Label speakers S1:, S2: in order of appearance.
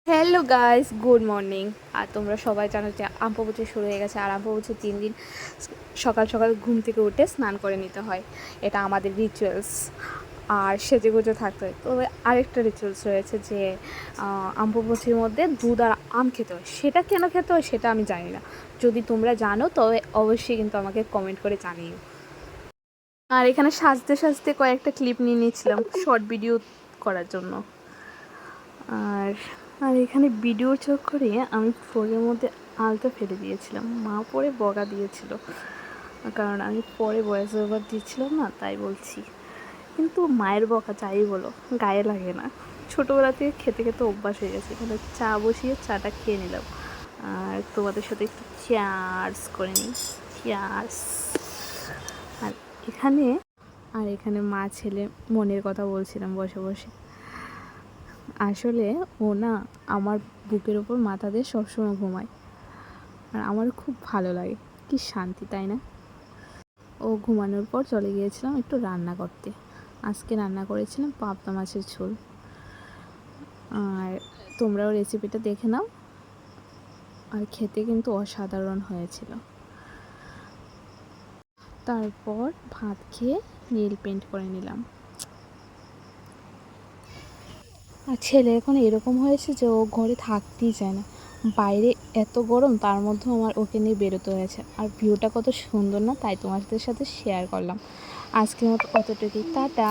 S1: Hello guys, good morning. আর তোমরা সবাই জানো যে আম্পাবুচি শুরু হয়ে গেছে। আর আম্পাবুচি 3 দিন সকাল সকাল ঘুম থেকে উঠে স্নান করে নিতে হয়, এটা আমাদের রিচুয়ালস। আর সেজেগুজে থাকতে হয়। তবে আরেকটা রিচুয়ালস রয়েছে যে আম্পাবুচির মধ্যে দুধ আর আম খেতে হয়। সেটা কেন খেতে হয় সেটা আমি জানি না। যদি তোমরা জানো তবে অবশ্যই কিন্তু আমাকে কমেন্ট করে জানিও। আর এখানে সাজতে সাজতে কয়েকটা ক্লিপ নিয়ে নিয়েছিলাম শর্ট ভিডিও করার জন্য। আর আর এখানে ভিডিও চক্করে আমি ফোনের মধ্যে আলতা ফেলে দিয়েছিলাম, মা পরে বকা দিয়েছিল, কারণ আমি পরে ভয়েস ওভার দিচ্ছিলাম না, তাই বলছি। কিন্তু মায়ের বকা যাই বলো গায়ে লাগে না। ছোটোবেলা থেকে খেতে খেতে অভ্যাস হয়ে গেছে। এখানে চা বসিয়ে চাটা খেয়ে নিলাম, আর তোমাদের সাথে একটু চার্জ করে নিই। চার্জ। আর এখানে এখানে মা ছেলে মনের কথা বলছিলাম বসে বসে। আসলে ও না আমার বুকের ওপর মাথা দিয়ে সবসময় ঘুমায়, আর আমার খুব ভালো লাগে। কি শান্তি, তাই না? ও ঘুমানোর পর চলে গিয়েছিলাম একটু রান্না করতে। আজকে রান্না করেছিলাম পাবদা মাছের ঝোল। আর তোমরাও রেসিপিটা দেখে নাও। আর খেতে কিন্তু অসাধারণ হয়েছিল। তারপর ভাত খেয়ে নীল পেন্ট করে নিলাম। আর ছেলে এখন এরকম হয়েছে যে ও ঘরে থাকতেই চায় না। বাইরে এত গরম, তার মধ্যেও আমার ওকে নিয়ে বেরোতে হয়েছে। আর ভিউটা কত সুন্দর না, তাই তোমাদের সাথে শেয়ার করলাম। আজকের মতো অতটুকুই, টাটা।